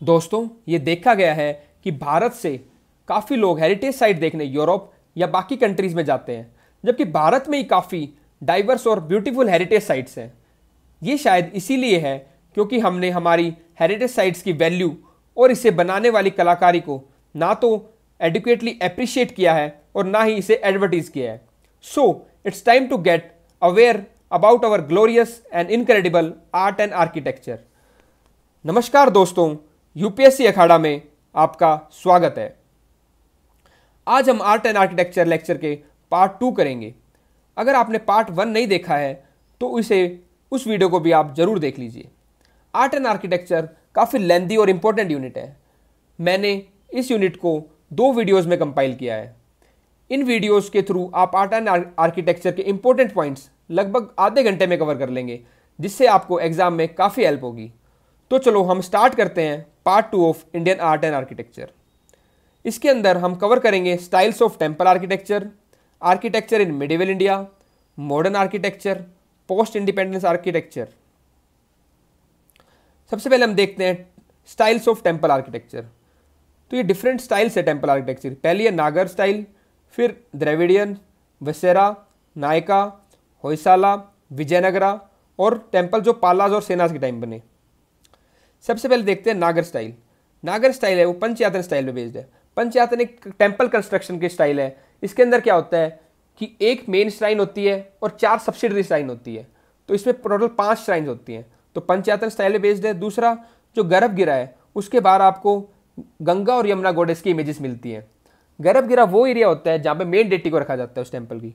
दोस्तों, ये देखा गया है कि भारत से काफ़ी लोग हेरिटेज साइट देखने यूरोप या बाकी कंट्रीज़ में जाते हैं, जबकि भारत में ही काफ़ी डाइवर्स और ब्यूटीफुल हेरिटेज साइट्स हैं। ये शायद इसीलिए है क्योंकि हमने हमारी हेरिटेज साइट्स की वैल्यू और इसे बनाने वाली कलाकारी को ना तो एडुकेटली अप्रिशिएट किया है और ना ही इसे एडवर्टीज किया है। So it's time to get aware about our glorious and incredible art and architecture. नमस्कार दोस्तों, यूपीएससी अखाड़ा में आपका स्वागत है। आज हम आर्ट एंड आर्किटेक्चर लेक्चर के पार्ट 2 करेंगे। अगर आपने पार्ट 1 नहीं देखा है तो उस वीडियो को भी आप जरूर देख लीजिए। आर्ट एंड आर्किटेक्चर काफ़ी लेंथी और इम्पोर्टेंट यूनिट है। मैंने इस यूनिट को 2 वीडियोज़ में कंपाइल किया है। इन वीडियोज़ के थ्रू आप आर्ट एंड आर्किटेक्चर के इंपॉर्टेंट पॉइंट्स लगभग आधे घंटे में कवर कर लेंगे, जिससे आपको एग्जाम में काफ़ी हेल्प होगी। तो चलो हम स्टार्ट करते हैं part 2 of Indian art and architecture. इसके अंदर हम कवर करेंगे styles of temple architecture, architecture in medieval India, modern architecture, post independence architecture. सबसे पहले हम देखते हैं स्टाइल्स ऑफ टेम्पल आर्किटेक्चर। तो ये डिफरेंट स्टाइल्स है टेम्पल आर्किटेक्चर। पहली है नागर स्टाइल, फिर द्रविडियन, वसेरा, नायका, होयसाला, विजयनगरा और टेम्पल जो पालाज और सेनाज के टाइम बने। सबसे पहले देखते हैं नागर स्टाइल। नागर स्टाइल है वो पंचयातन स्टाइल में बेस्ड है। पंचयातन एक टेम्पल कंस्ट्रक्शन की स्टाइल है। इसके अंदर क्या होता है कि एक मेन श्राइन होती है और 4 सब्सिडरी श्राइन होती है। तो इसमें टोटल 5 श्राइन्स होती हैं। तो पंचयातन स्टाइल में बेस्ड है। दूसरा जो गर्भगिरा है उसके बाहर आपको गंगा और यमुना गॉडेस की इमेजेस मिलती हैं। गर्भगिरा वो एरिया होता है जहाँ पे मेन डेटी को रखा जाता है उस टेम्पल की।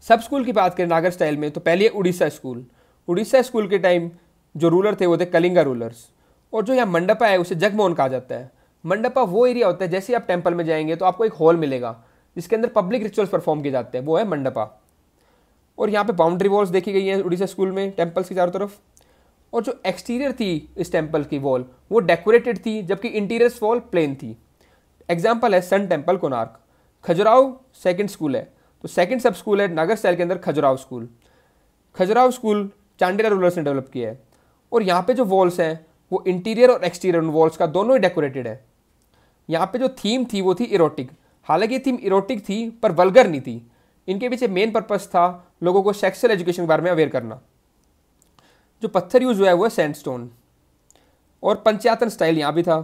सब स्कूल की बात करें नागर स्टाइल में तो पहले उड़ीसा स्कूल। उड़ीसा स्कूल के टाइम जो रूलर थे वो थे कलिंगा रूलर्स। और जो यहाँ मंडपा है उसे जगमोहन कहा जाता है। मंडपा वो एरिया होता है, जैसे आप टेम्पल में जाएंगे तो आपको एक हॉल मिलेगा जिसके अंदर पब्लिक रिचुअल्स परफॉर्म किए जाते हैं, वो है मंडपा। और यहाँ पे बाउंड्री वॉल्स देखी गई हैं उड़ीसा स्कूल में टेम्पल्स की चारों तरफ। और जो एक्सटीरियर थी इस टेम्पल की वॉल वो डेकोरेटेड थी, जबकि इंटीरियर वॉल प्लेन थी। एग्जाम्पल है sun temple Konark. Khajuraho second school है, तो सेकेंड सब स्कूल है नागर स्टाइल के अंदर Khajuraho school. Khajuraho school Chandela rulers ने डेवलप किया है। और यहाँ पे जो वॉल्स हैं वो इंटीरियर और एक्सटीरियर वॉल्स का दोनों ही डेकोरेटेड है। यहाँ पे जो थीम थी वो थी इरोटिक। हालांकि ये थीम इरोटिक थी पर वल्गर नहीं थी। इनके पीछे मेन पर्पस था लोगों को सेक्सुअल एजुकेशन के बारे में अवेयर करना। जो पत्थर यूज हुआ है वो है सैंडस्टोन। और पंचयातन स्टाइल यहाँ भी था।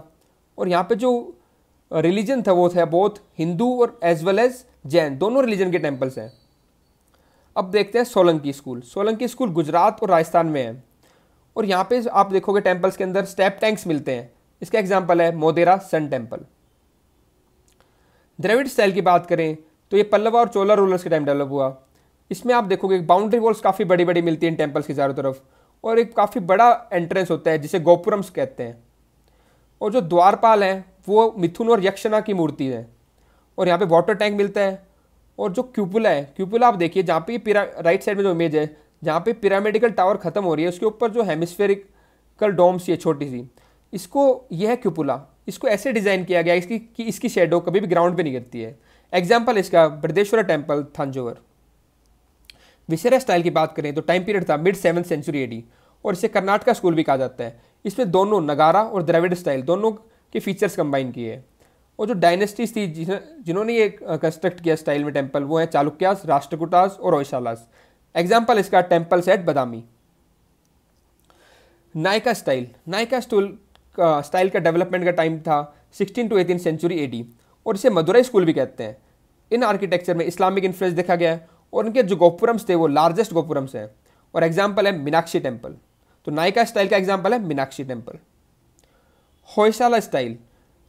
और यहाँ पे जो रिलीजन था वो था बोथ हिंदू और एज वेल एज जैन, दोनों रिलीजन के टेम्पल्स हैं। अब देखते हैं सोलंकी स्कूल। सोलंकी स्कूल गुजरात और राजस्थान में है। और यहाँ पे आप देखोगे टेम्पल्स के अंदर स्टेप टैंक्स मिलते हैं। इसका एग्जांपल है मोदेरा सन टेम्पल। द्रविड़ स्टाइल की बात करें तो ये पल्लवा और चोला रूलर्स के टाइम डेवलप हुआ। इसमें आप देखोगे बाउंड्री वॉल्स काफ़ी बड़ी बड़ी मिलती हैं टेम्पल्स के चारों तरफ, और एक काफ़ी बड़ा एंट्रेंस होता है जिसे गोपुरम्स कहते हैं। और जो द्वारपाल हैं वो मिथुन और यक्षना की मूर्ति है। और यहाँ पे वाटर टैंक मिलता है। और जो क्यूपुला है, क्यूपुला आप देखिए जहाँ पे राइट साइड में जो इमेज है जहाँ पे पिरामिडिकल टावर खत्म हो रही है उसके ऊपर जो हेमिस्फेरिकल डोम्स ये छोटी सी, इसको यह है क्यूपुला। इसको ऐसे डिज़ाइन किया गया कि इसकी शेडो कभी भी ग्राउंड पे नहीं गिरती है। एग्जाम्पल इसका बृहदेश्वरा टेम्पल थांजोवर। विसेरा स्टाइल की बात करें तो टाइम पीरियड था मिड 7th सेंचुरी एडी, और इसे कर्नाटका स्कूल भी कहा जाता है। इसमें दोनों नगारा और द्रविड़ स्टाइल दोनों के फीचर्स कंबाइन किए हैं। और जो डायनेस्टीज थी जिन्होंने ये कंस्ट्रक्ट किया स्टाइल में टेम्पल, वो है चालुक्यास, राष्ट्रकूटास और होयसालास। एग्जाम्पल इसका टेम्पल्स एट बदामी। नायका स्टाइल। नायका स्टाइल का डेवलपमेंट का टाइम था 16 to 18 सेंचुरी एडी, और इसे मदुरई स्कूल भी कहते हैं। इन आर्किटेक्चर में इस्लामिक इन्फ्लुएंस देखा गया है, और इनके जो गोपुरम्स थे वो लार्जेस्ट गोपुरम्स हैं। और एग्जाम्पल है मीनाक्षी टेम्पल। तो नायका स्टाइल का एग्जाम्पल है Meenakshi temple. Hoysala style.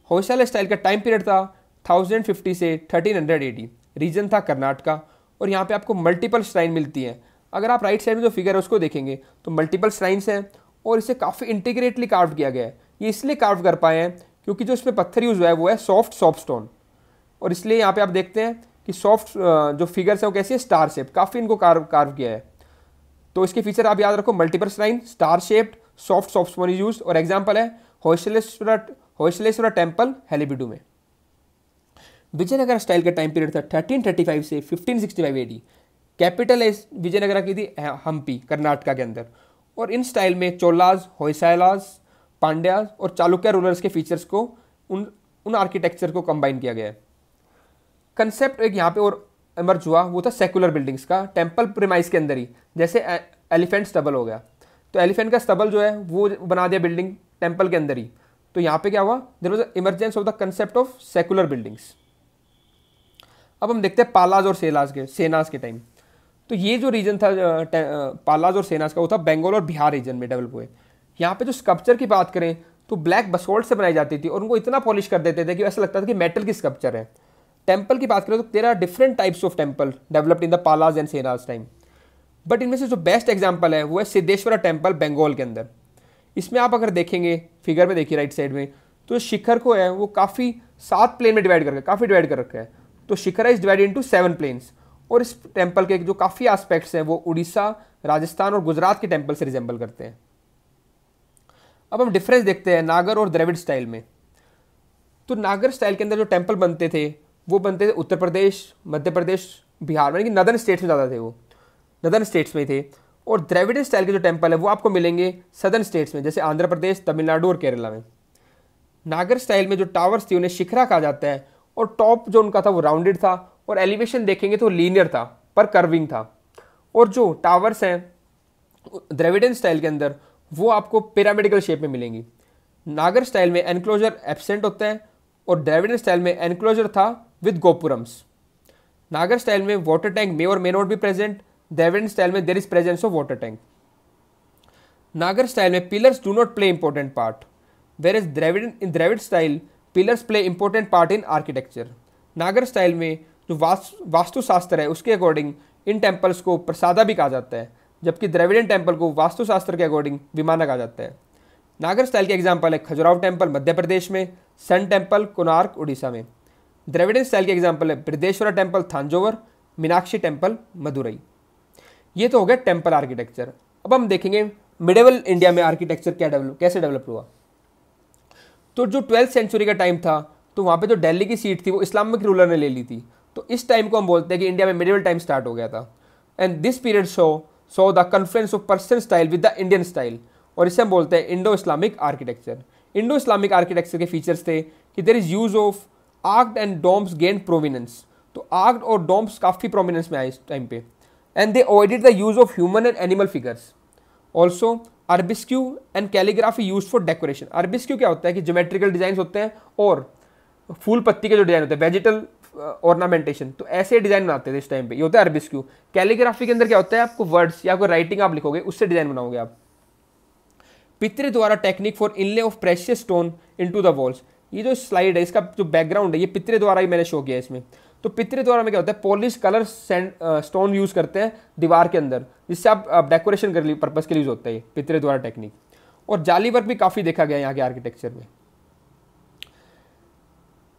Hoysala style का टाइम पीरियड था 1050 से 1300 एडी। रीजन था कर्नाटका। और यहाँ पे आपको मल्टीपल श्राइन मिलती हैं। अगर आप राइट साइड में जो फिगर है उसको देखेंगे तो मल्टीपल श्राइन्स हैं, और इसे काफ़ी इंटीग्रेटली कार्व किया गया है। ये इसलिए कार्व कर पाए हैं क्योंकि जो इसमें पत्थर यूज हुआ है वो है सॉफ्ट स्टोन। और इसलिए यहाँ पे आप देखते हैं कि सॉफ्ट जो फिगर्स हैं वो कैसी है, स्टार शेप, काफ़ी इनको कार्व किया है। तो इसके फीचर आप याद रखो, multiple shrine, star shaped, soft stone use. और एग्जाम्पल है होयसलेश्वरा टेम्पल हेलीबिडू में। विजयनगर स्टाइल का टाइम पीरियड था 1335 से 1565 एडी। कैपिटल है विजयनगरा की थी हम्पी, कर्नाटका के अंदर। और इन स्टाइल में चोलाज, होयसालास पांड्या और चालुक्य रूलर्स के फीचर्स को उन आर्किटेक्चर को कंबाइन किया गया है। कंसेप्ट एक यहाँ पे और इमर्ज हुआ, वो था सेकुलर बिल्डिंग्स का टेम्पल प्रीमाइस के अंदर ही, जैसे एलिफेंट स्टबल हो गया, तो एलिफेंट का स्टबल जो है वो बना दिया बिल्डिंग टेम्पल के अंदर ही। तो यहाँ पे क्या हुआ, there was emergence of the concept of secular buildings. अब हम देखते हैं पालाज और सेनाज के टाइम। तो ये जो रीजन था पालाज और सेनाज का, वो था बंगाल और बिहार रीजन में डेवलप हुए। यहाँ पे जो स्कल्पचर की बात करें तो ब्लैक बसोल्ट से बनाई जाती थी और उनको इतना पॉलिश कर देते थे कि ऐसा लगता था कि मेटल की स्कल्पचर है। टेम्पल की बात करें तो तेरह different types of temple developed in the Palas and सेनाज time, but इनमें से जो बेस्ट एग्जाम्पल है वो है सिद्धेश्वरा टेम्पल बंगाल के अंदर। इसमें आप अगर देखेंगे फिगर में देखिए राइट साइड में, तो शिखर को है वो काफ़ी 7 प्लेन में काफ़ी डिवाइड कर रखा है। तो शिखर इज डिवाइडेड इनटू 7 प्लेन्स, और इस टेम्पल के जो काफ़ी एस्पेक्ट्स हैं वो उड़ीसा, राजस्थान और गुजरात के टेम्पल से रिजेंबल करते हैं। अब हम डिफरेंस देखते हैं नागर और द्रविड़ स्टाइल में। तो नागर स्टाइल के अंदर जो टेम्पल बनते थे वो बनते थे उत्तर प्रदेश, मध्य प्रदेश, बिहार में, यानी कि नदर्न स्टेट्स में ज़्यादा थे, वो नदर्न स्टेट्स में थे। और द्रविड़ स्टाइल के जो टेम्पल है वो आपको मिलेंगे सदर्न स्टेट्स में, जैसे आंध्र प्रदेश, तमिलनाडु और केरला में। नागर स्टाइल में जो टावर्स थी उन्हें शिखरा कहा जाता है, और टॉप जो उनका था वो राउंडेड था, और एलिवेशन देखेंगे तो लीनियर था पर कर्विंग था। और जो टावर्स हैं द्रविडियन स्टाइल के अंदर वो आपको पिरामिडिकल शेप में मिलेंगी। नागर स्टाइल में एनक्लोजर एब्सेंट होता है, और द्रविडियन स्टाइल में एनक्लोजर था विद गोपुरम्स। नागर स्टाइल में वाटर टैंक मे और may not be present, Dravidian style में there is presence of water tank. Nagar style में pillars do not play important part, whereas in Dravida style pillars play important part in architecture. Nagar style में जो वास्तुशास्त्र है उसके according in temples को प्रसादा भी कहा जाता है, जबकि द्रविडियन टेम्पल को वास्तुशास्त्र के अकॉर्डिंग विमाना कहा जाता है। नागर स्टाइल के एग्जाम्पल है खजुराहो टेम्पल मध्य प्रदेश में, सन टेम्पल कोणार्क उड़ीसा में। द्रविडियन स्टाइल के एग्जाम्पल है बृहदेश्वरा टेम्पल थांजोवर, मीनाक्षी टेम्पल मदुरई। ये तो हो गया टेम्पल आर्किटेक्चर। अब हम देखेंगे मिडिवल इंडिया में आर्किटेक्चर कैसे डेवलप हुआ। तो जो 12th सेंचुरी का टाइम था तो वहाँ पे जो दिल्ली की सीट थी वो इस्लामिक रूलर ने ले ली थी। तो इस टाइम को हम बोलते हैं कि इंडिया में मिडिवल टाइम स्टार्ट हो गया था। And this period so the confluence of Persian style with the Indian style, और इसे हम बोलते हैं Indo Islamic architecture. Indo Islamic architecture के फीचर्स थे कि there is use of arched and domes gain prominence. तो आर्क्ड और डोम्स काफ़ी प्रोमिनेंस में आए इस टाइम पे। And they avoided the use of human and animal figures. Also arabesque and calligraphy use for decoration. Arabesque क्या होता है कि ज्योमेट्रिकल डिजाइन होते हैं, और फूल पत्ती के जो डिजाइन होते हैं वेजिटल ऑर्नामेंटेशन, तो ऐसे डिजाइन बनाते थे इस टाइम पे, ये होता है आर्बिस्क्यू। कैलीग्राफी के अंदर क्या होता है, आपको वर्ड्स या कोई राइटिंग आप लिखोगे उससे डिजाइन बनाओगे आप। पितरे द्वारा technique for inlay of precious stone into the walls. ये जो स्लाइड है इसका जो बैकग्राउंड है ये पितरे द्वारा ही मैंने शो किया है इसमें। तो पितरे द्वारा में क्या होता है, पॉलिश कलर स्टोन यूज करते हैं दीवार के अंदर, जिससे आप डेकोरेशन कर पर्पज के लिए यूज होता है ये पितरे द्वारा टेक्निक। और जाली वर्क भी काफ़ी देखा गया यहाँ के आर्किटेक्चर में।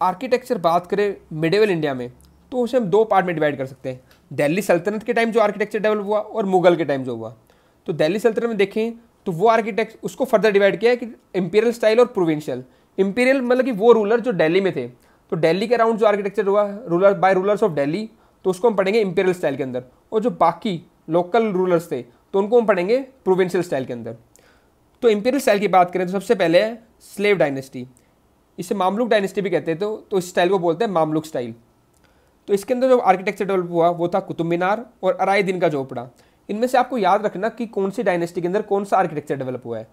आर्किटेक्चर बात करें मिडिवल इंडिया में तो उसे हम 2 पार्ट में डिवाइड कर सकते हैं। दिल्ली सल्तनत के टाइम जो आर्किटेक्चर डेवलप हुआ और मुगल के टाइम जो हुआ। तो दिल्ली सल्तनत में देखें तो वो आर्किटेक्ट उसको फर्दर डिवाइड किया है कि इंपीरियल स्टाइल और प्रोविंशियल। इंपीरियल मतलब कि वो रूलर जो दिल्ली में थे, तो दिल्ली के अराउंड जो आर्किटेक्चर हुआ रूलर्स ऑफ दिल्ली, तो उसको हम पढ़ेंगे इंपीरियल स्टाइल के अंदर। और जो बाकी लोकल रूलर्स थे तो उनको हम पढ़ेंगे प्रोविंशियल स्टाइल के अंदर। तो इंपीरियल स्टाइल की बात करें तो सबसे पहले है स्लेव डायनेस्टी, इसे मामलुक डायनेस्टी भी कहते हैं। तो इस स्टाइल को बोलते हैं मामलुक स्टाइल। तो इसके अंदर जो आर्किटेक्चर डेवलप हुआ वो था कुतुब मीनार और अराई दिन का झोपड़ा। इनमें से आपको याद रखना कि कौन सी डायनेस्टी के अंदर कौन सा आर्किटेक्चर डेवलप हुआ है।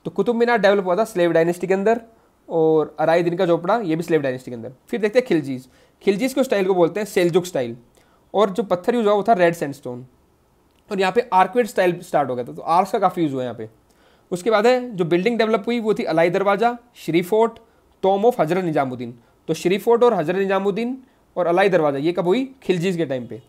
तो कुतुब मीनार डेवलप हुआ था स्लेव डायनेस्टी के अंदर, और अराई दिन का झोपड़ा ये भी स्लेव डायनेस्टी के अंदर। फिर देखते हैं खिलजीज। खिलजीज को स्टाइल को बोलते हैं सेल्जुक स्टाइल, और जो पत्थर यूज हुआ वो था रेड सैंडस्टोन। और यहाँ पे आर्कवेड स्टाइल स्टार्ट हो गया था, तो आर्क्स का काफ़ी यूज हुआ यहाँ पे। उसके बाद है जो बिल्डिंग डेवलप हुई वो थी अलाई दरवाजा, Shri fort, Tom of Hazrat Nizamuddin. तो श्री फोर्ट और हजरत निजामुद्दीन और अलाई दरवाजा ये कब हुई, खिलजीज के टाइम पे।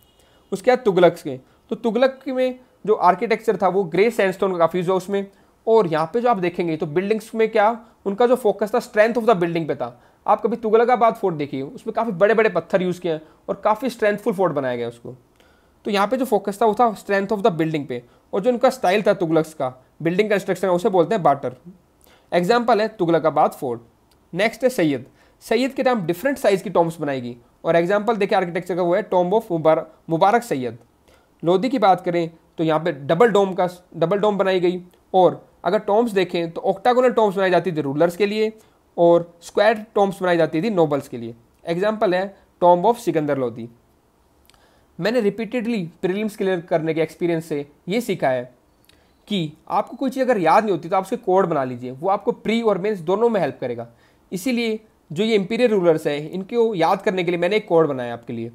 उसके बाद तुगलक के, तो तुगलक में जो आर्किटेक्चर था वो ग्रे सैंडस्टोन का काफ़ी यूज हुआ उसमें। और यहाँ पे जो आप देखेंगे तो बिल्डिंग्स में क्या उनका जो फोकस था स्ट्रेंथ ऑफ द बिल्डिंग पे था। आप कभी तुगलकाबाद फोर्ट देखिए, उसमें काफ़ी बड़े बड़े पत्थर यूज़ किए हैं और काफ़ी स्ट्रेंथफुल फोर्ट बनाया गया उसको। तो यहाँ पे जो फोकस था वो था स्ट्रेंथ ऑफ द बिल्डिंग पे, और जो उनका स्टाइल था तुगलक्स का बिल्डिंग कंस्ट्रक्शन उसे बोलते हैं बाटर। एग्जाम्पल है तुगलकाबाद फोर्ट। नेक्स्ट है सैयद। सैयद के टाइम डिफरेंट साइज की टॉम्ब्स बनाएगी, और एग्जाम्पल देखें आर्किटेक्चर का वो है टॉम्ब ऑफ मुबारक सैयद। लोधी की बात करें तो यहाँ पे डबल डोम बनाई गई, और अगर टॉम्ब्स देखें तो ऑक्टागोनल टॉम्ब्स बनाई जाती थी रूलर्स के लिए और स्क्वायर टॉम्ब्स बनाई जाती थी नोबल्स के लिए। एग्जाम्पल है टॉम्ब ऑफ सिकंदर लोदी। मैंने रिपीटेडली प्रीलिम्स क्लियर करने के एक्सपीरियंस से ये सीखा है कि आपको कोई चीज़ अगर याद नहीं होती तो आप उसके कोड बना लीजिए, वो आपको प्री और मेंस दोनों में हेल्प करेगा। इसीलिए जो ये इंपीरियल रूलर्स है इनको याद करने के लिए मैंने एक कोड बनाया आपके लिए।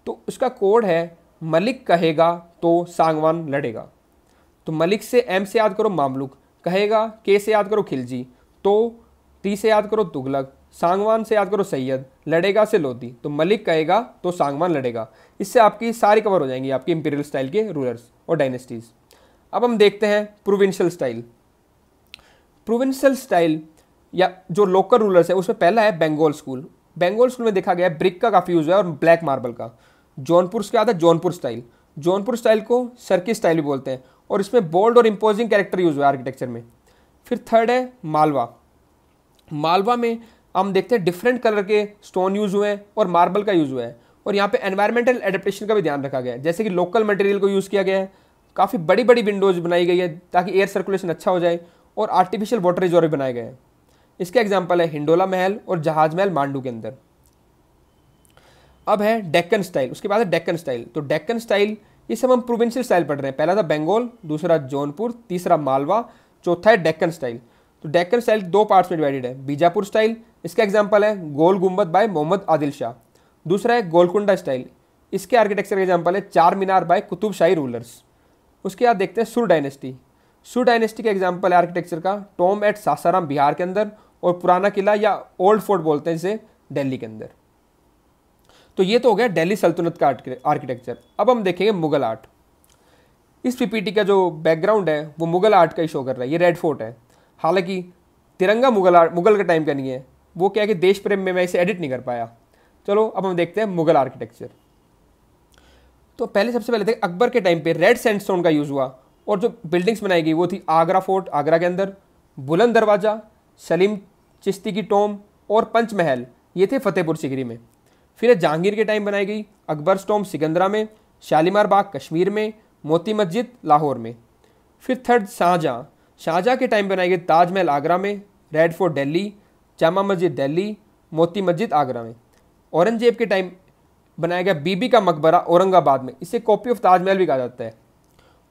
तो उसका कोड है मलिक कहेगा तो सांगवान लड़ेगा। तो मलिक से एम से याद करो मामलुक, कहेगा के से याद करो खिलजी, तो टी से याद करो तुगलक, सांगवान से याद करो सैयद, लड़ेगा से लोधी। तो मलिक कहेगा तो सांगवान लड़ेगा। इससे आपकी सारी कवर हो जाएंगी आपकी इंपीरियल स्टाइल के रूलर्स और डायनेस्टीज। अब हम देखते हैं प्रोविंशियल स्टाइल। प्रोविंशियल स्टाइल या जो लोकल रूलर्स है उसमें पहला है बंगाल स्कूल। बंगाल स्कूल में देखा गया है ब्रिक का काफ़ी यूज है और ब्लैक मार्बल का। जौनपुर से आता है जौनपुर स्टाइल। जौनपुर स्टाइल को सर्किस स्टाइल भी बोलते हैं और इसमें बोल्ड और इम्पोजिंग कैरेक्टर यूज हुआ है आर्किटेक्चर में। फिर थर्ड है मालवा। मालवा में हम देखते हैं डिफरेंट कलर के स्टोन यूज हुए हैं और मार्बल का यूज हुआ है और यहाँ पे एनवायरमेंटल एडेप्टेशन का भी ध्यान रखा गया है, जैसे कि लोकल मटेरियल को यूज़ किया गया है, काफ़ी बड़ी बड़ी विंडोज बनाई गई है ताकि एयर सर्कुलेशन अच्छा हो जाए और आर्टिफिशियल वाटर रिजर्व बनाए गए हैं। इसके एग्जाम्पल है हिंडोला महल और जहाज महल मांडू के अंदर। अब है डेक्कन स्टाइल, उसके बाद है डेक्कन स्टाइल। तो डेक्कन स्टाइल ये सब हम प्रोविंशियल स्टाइल पढ़ रहे हैं। पहला था बंगाल, दूसरा जौनपुर, तीसरा मालवा, चौथा है डेक्कन स्टाइल। तो डेक्कन स्टाइल दो पार्ट्स में डिवाइडेड है। बीजापुर स्टाइल, इसका एग्जाम्पल है गोल गुम्बद बाय मोहम्मद आदिल शाह। दूसरा है गोलकुंडा स्टाइल, इसके आर्किटेक्चर का एग्जाम्पल है चार मीनार बाय कुतुब शाही रूलर्स। उसके बाद देखते हैं सुर डायनेस्टी। सुर डायनेस्टी का एग्जाम्पल है आर्किटेक्चर का टॉम एट सासाराम बिहार के अंदर और पुराना किला या ओल्ड फोर्ट बोलते हैं जिसे दिल्ली के अंदर। तो ये तो हो गया दिल्ली सल्तनत का आर्किटेक्चर। अब हम देखेंगे मुगल आर्ट। इस पीपीटी का जो बैकग्राउंड है वो मुगल आर्ट का ही शो कर रहा है। ये रेड फोर्ट है, हालांकि तिरंगा मुगल के टाइम का नहीं है, वो क्या है कि देश प्रेम में मैं इसे एडिट नहीं कर पाया। चलो अब हम देखते हैं मुगल आर्किटेक्चर। तो सबसे पहले देखें अकबर के टाइम पे रेड सैंडस्टोन का यूज़ हुआ और जो बिल्डिंग्स बनाई गई वो थी आगरा फोर्ट, आगरा के अंदर, बुलंद दरवाज़ा, सलीम चिश्ती की टॉम और पंचमहल, ये थे फतेहपुर सीकरी में। फिर जहांगीर के टाइम बनाई गई अकबर टॉम सिकंदरा में, शालीमार बाग कश्मीर में, मोती मस्जिद लाहौर में। फिर थर्ड शाहजहाँ के टाइम बनाई गई ताजमहल आगरा में, रेड फोर्ट दिल्ली, जामा मस्जिद दिल्ली, मोती मस्जिद आगरा में। औरंगजेब के टाइम बनाया गया बीबी का मकबरा औरंगाबाद में, इसे कॉपी ऑफ ताजमहल भी कहा जाता है।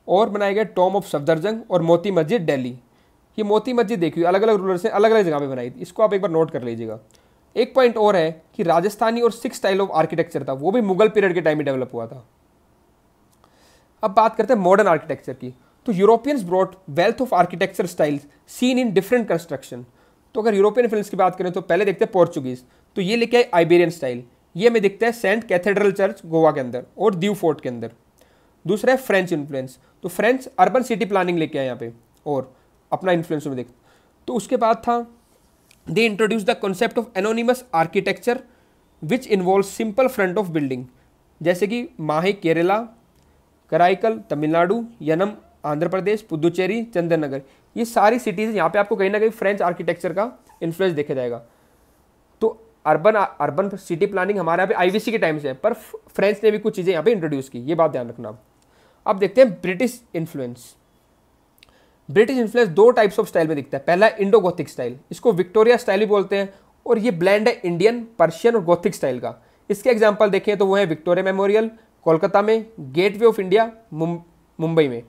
और बनाया गया टॉम ऑफ सफदरजंग और मोती मस्जिद दिल्ली। ये मोती मस्जिद देखिए अलग अलग रूलर से अलग अलग जगह पे बनाई थी, इसको आप एक बार नोट कर लीजिएगा। एक पॉइंट और है कि राजस्थानी और सिख स्टाइल ऑफ आर्किटेक्चर था, वो भी मुगल पीरियड के टाइम में डेवलप हुआ था। अब बात करते हैं मॉडर्न आर्किटेक्चर की। तो Europeans brought wealth of architecture styles seen in different construction. तो अगर यूरोपियन फिल्म्स की बात करें तो पहले देखते हैं पोर्चुगीज, तो ये लेके आए आइबेरियन स्टाइल, ये हमें दिखता है सेंट कैथेड्रल चर्च गोवा के अंदर और दीव फोर्ट के अंदर। दूसरा है फ्रेंच इन्फ्लुएंस, तो फ्रेंच अर्बन सिटी प्लानिंग लेके आए यहाँ पे और अपना इन्फ्लुएंस में देख। तो उसके बाद था they introduce the concept of anonymous architecture which involve simple front of building, जैसे कि माही केरला, कराईकल तमिलनाडु, यनम आंध्र प्रदेश, पुदुचेरी, चंदननगर, ये सारी सिटीज़ यहाँ पे आपको कहीं ना कहीं फ्रेंच आर्किटेक्चर का इन्फ्लुएंस देखा जाएगा। तो अर्बन सिटी प्लानिंग हमारे यहाँ पे आईवीसी के टाइम से है, पर फ्रेंच ने भी कुछ चीज़ें यहाँ पे इंट्रोड्यूस की, ये बात ध्यान रखना। अब देखते हैं ब्रिटिश इन्फ्लुएंस। ब्रिटिश इन्फ्लुएंस दो टाइप्स ऑफ स्टाइल में दिखता है। पहला इंडो गोथिक स्टाइल, इसको विक्टोरिया स्टाइल भी बोलते हैं और ये ब्लेंड है इंडियन, पर्शियन और गोथिक स्टाइल का। इसके एग्जाम्पल देखें तो वो है विक्टोरिया मेमोरियल कोलकाता में, गेटवे ऑफ इंडिया मुंबई में।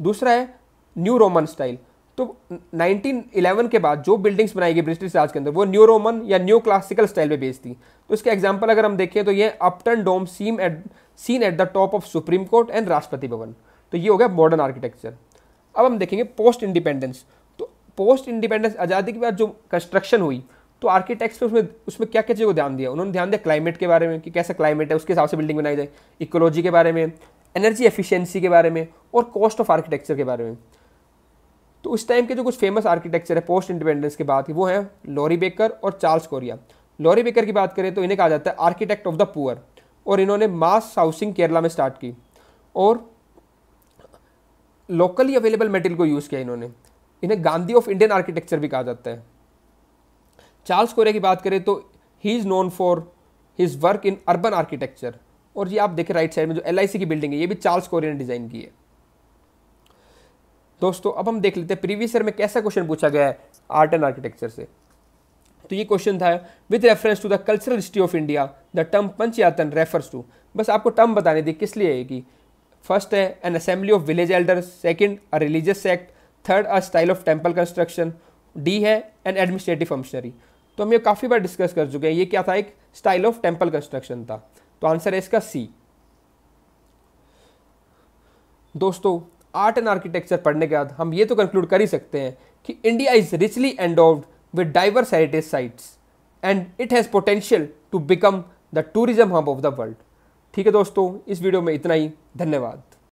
दूसरा है न्यू रोमन स्टाइल, तो 1911 के बाद जो बिल्डिंग्स बनाई गई ब्रिटिश राज के अंदर वो न्यू रोमन या न्यू क्लासिकल स्टाइल में बेस्ड थी। तो इसके एग्जांपल अगर हम देखें तो ये upturned dome seen at the top of Supreme Court and Rashtrapati Bhavan. तो ये हो गया मॉडर्न आर्किटेक्चर। अब हम देखेंगे पोस्ट इंडिपेंडेंस। तो पोस्ट इंडिपेंडेंस आज़ादी के बाद जो कंस्ट्रक्शन हुई तो आर्किटेक्ट्स पे उसमें क्या क्या चीज़ों को ध्यान दिया। उन्होंने ध्यान दिया क्लाइमेट के बारे में कि कैसा क्लाइमेट है उसके हिसाब से बिल्डिंग बनाई जाए, इकोलॉजी के बारे में, एनर्जी एफिशिएंसी के बारे में और कॉस्ट ऑफ आर्किटेक्चर के बारे में। तो उस टाइम के जो कुछ फेमस आर्किटेक्चर है पोस्ट इंडिपेंडेंस के बाद वो है लॉरी बेकर और चार्ल्स कोरिया। लॉरी बेकर की बात करें तो इन्हें कहा जाता है आर्किटेक्ट ऑफ द पुअर और इन्होंने मास हाउसिंग केरला में स्टार्ट की और लोकली अवेलेबल मटेरियल को यूज़ किया इन्होंने। इन्हें गांधी ऑफ इंडियन आर्किटेक्चर भी कहा जाता है। चार्ल्स कोरिया की बात करें तो he is known for his work in urban architecture और ये आप देखें राइट साइड में जो LIC की बिल्डिंग है ये भी चार्ल्स कोरिया ने डिज़ाइन की है। दोस्तों अब हम देख लेते हैं प्रीवियस ईयर में कैसा क्वेश्चन पूछा गया है आर्ट एंड आर्किटेक्चर से। तो ये क्वेश्चन था, with reference to the cultural history of India the term panchayatan refers to. बस आपको टर्म बताने दी किस लिए है कि फर्स्ट है N assembly of village elders, second a religious sect, third a style of temple construction, D है एन एडमिनिस्ट्रेटिव फंक्शनरी। तो हम ये काफ़ी बार डिस्कस कर चुके हैं, ये क्या था, एक स्टाइल ऑफ टेम्पल कंस्ट्रक्शन था। तो आंसर है इसका सी। दोस्तों आर्ट एंड आर्किटेक्चर पढ़ने के बाद हम ये तो कंक्लूड कर ही सकते हैं कि India is richly endowed with diverse heritage sites and it has potential to become the tourism hub of the world. ठीक है दोस्तों, इस वीडियो में इतना ही। धन्यवाद।